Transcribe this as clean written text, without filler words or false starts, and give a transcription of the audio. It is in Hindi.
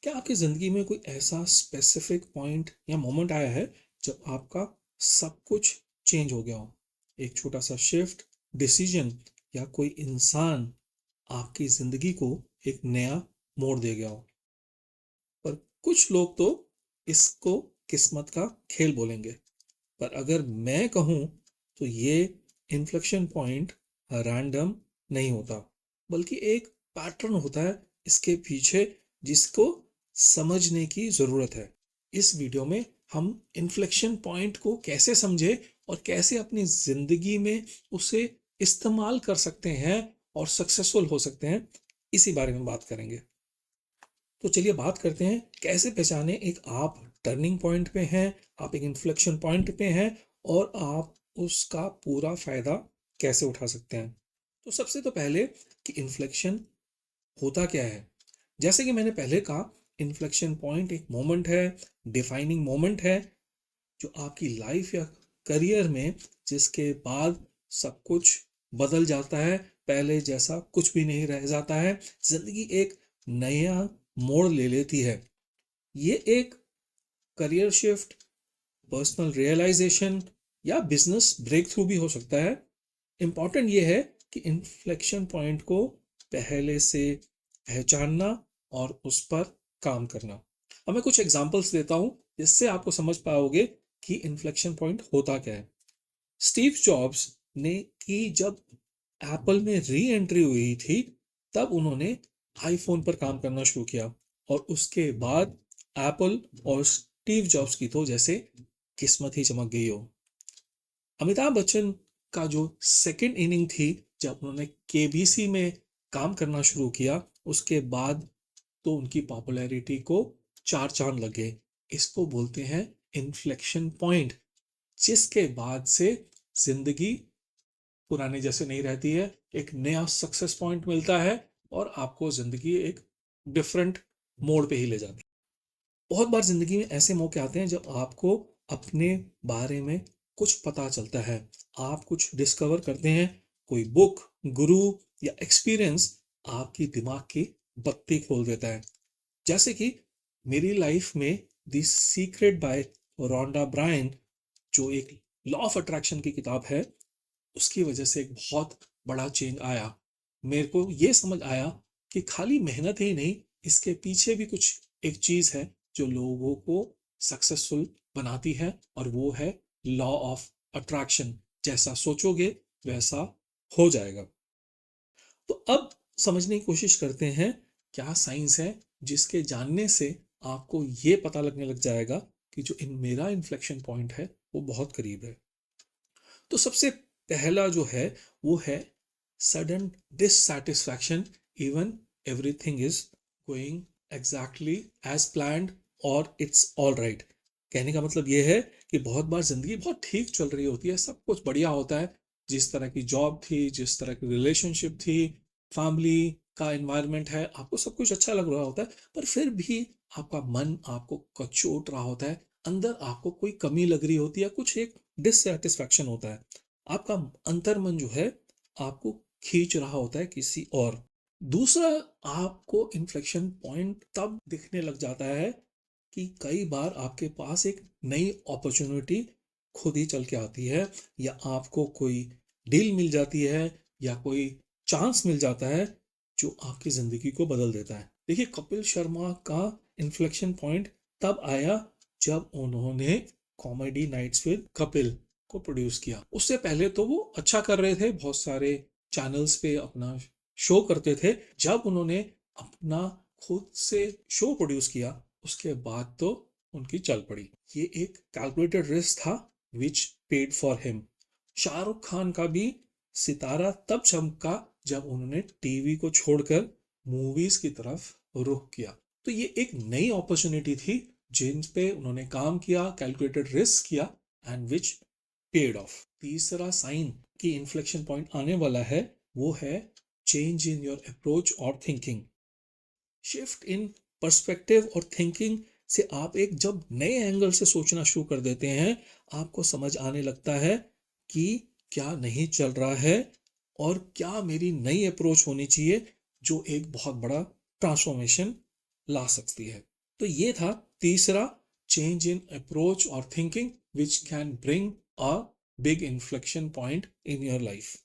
क्या आपकी ज़िंदगी में कोई ऐसा स्पेसिफिक पॉइंट या मोमेंट आया है जब आपका सब कुछ चेंज हो गया हो? एक छोटा-सा शिफ्ट, डिसीजन या कोई इंसान आपकी ज़िंदगी को एक नया मोड़ दे गया हो? पर कुछ लोग तो इसको किस्मत का खेल बोलेंगे। पर अगर मैं कहूँ तो ये इन्फ्लेक्शन पॉइंट रैंडम नहीं होता, बल्कि एक पैटर्न होता है इसके पीछे, जिसको समझने की ज़रूरत है। इस वीडियो में हम इन्फ्लेक्शन पॉइंट को कैसे समझे और कैसे अपनी ज़िंदगी में उसे इस्तेमाल कर सकते हैं और सक्सेसफुल हो सकते हैं, इसी बारे में बात करेंगे। तो चलिए बात करते हैं कैसे पहचाने एक आप टर्निंग पॉइंट पे हैं, आप एक इन्फ्लेक्शन पॉइंट पे हैं और आप उसका पूरा फायदा कैसे उठा सकते हैं। तो सबसे तो पहले कि इन्फ्लेक्शन होता क्या है। जैसे कि मैंने पहले कहा, इन्फ्लेक्शन पॉइंट एक मोमेंट है, डिफाइनिंग मोमेंट है, जो आपकी लाइफ या करियर में जिसके बाद सब कुछ बदल जाता है, पहले जैसा कुछ भी नहीं रह जाता है, जिंदगी एक नया मोड़ ले लेती है। ये एक करियर शिफ्ट, पर्सनल रियलाइजेशन या बिजनेस ब्रेक थ्रू भी हो सकता है। इंपॉर्टेंट ये है कि इन्फ्लेक्शन पॉइंट को पहले से पहचानना और उस पर काम करना। अब मैं कुछ एग्जांपल्स देता हूं जिससे आपको समझ पाओगे कि इन्फ्लेक्शन पॉइंट होता क्या है। स्टीव जॉब्स ने की जब एप्पल में री एंट्री हुई थी, तब उन्होंने आईफोन पर काम करना शुरू किया और उसके बाद एप्पल और स्टीव जॉब्स की तो जैसे किस्मत ही चमक गई हो। अमिताभ बच्चन का जो सेकंड इनिंग थी, जब उन्होंने केबीसी में काम करना शुरू किया, उसके बाद तो उनकी पॉपुलैरिटी को चार चांद लगे। इसको बोलते हैं इन्फ्लेक्शन पॉइंट, जिसके बाद से जिंदगी पुराने जैसे नहीं रहती है, एक नया सक्सेस पॉइंट मिलता है और आपको जिंदगी एक डिफरेंट मोड़ पे ही ले जाती है। बहुत बार जिंदगी में ऐसे मौके आते हैं जब आपको अपने बारे में कुछ पता चलता है, आप कुछ डिस्कवर करते हैं, कोई बुक, गुरु या एक्सपीरियंस आपकी दिमाग की बत्ती खोल देता है। जैसे कि मेरी लाइफ में the secret by Rhonda Byrne, जो एक लॉ ऑफ अट्रैक्शन की किताब है, उसकी वजह से एक बहुत बड़ा चेंज आया। मेरे को ये समझ आया कि खाली मेहनत ही नहीं, इसके पीछे भी कुछ एक चीज है जो लोगों को सक्सेसफुल बनाती है, और वो है लॉ ऑफ अट्रैक्शन। जैसा सोचोगे वैसा हो जाएगा। तो अब समझने की कोशिश करते हैं क्या साइंस है जिसके जानने से आपको ये पता लगने लग जाएगा कि जो इन मेरा इन्फ्लेक्शन पॉइंट है वो बहुत करीब है। तो सबसे पहला जो है वो है sudden dissatisfaction even everything is going exactly as planned और इट्स ऑल राइट। कहने का मतलब ये है कि बहुत बार जिंदगी बहुत ठीक चल रही होती है, सब कुछ बढ़िया होता है, जिस तरह की जॉब थी, जिस तरह की रिलेशनशिप थी, फैमिली का एनवायरनमेंट है, आपको सब कुछ अच्छा लग रहा होता है, पर फिर भी आपका मन आपको कचोट रहा होता है, अंदर आपको कोई कमी लग रही होती है, कुछ एक डिससेटिस्फैक्शन होता है। आपका अंतर्मन जो है आपको खींच रहा होता है किसी और। दूसरा, आपको इन्फ्लेक्शन पॉइंट तब दिखने लग जाता है कि कई बार आपके पास एक नई अपॉर्चुनिटी खुद ही चल के आती है, या आपको कोई डील मिल जाती है, या कोई चांस मिल जाता है जो आपकी जिंदगी को बदल देता है। देखिए, कपिल शर्मा का इन्फ्लेक्शन पॉइंट तब आया जब उन्होंने कॉमेडी नाइट्स विद कपिल को प्रोड्यूस किया। उससे पहले तो वो अच्छा कर रहे थे, बहुत सारे चैनल्स पे अपना शो करते थे। जब उन्होंने अपना खुद से शो प्रोड्यूस किया, उसके बाद तो उनकी चल पड़ी। ये एक कैलकुलेटेड रिस्क था which paid for him. Shahrukh Khan का भी सितारा तब चमका जब उन्होंने टीवी को छोड़कर मूवीज की तरफ रुख किया। तो ये एक नई अपॉर्चुनिटी थी जिन पे उन्होंने काम किया, कैलकुलेटेड रिस्क किया, एंड विच पेड ऑफ। तीसरा साइन कि इन्फ्लेक्शन पॉइंट आने वाला है वो है चेंज इन योर अप्रोच और थिंकिंग। शिफ्ट इन पर्सपेक्टिव और थिंकिंग से आप एक जब नए एंगल से सोचना शुरू कर देते हैं, आपको समझ आने लगता है कि क्या नहीं चल रहा है और क्या मेरी नई अप्रोच होनी चाहिए, जो एक बहुत बड़ा ट्रांसफॉर्मेशन ला सकती है। तो ये था तीसरा चेंज इन अप्रोच और thinking which can bring a big inflection point in your life.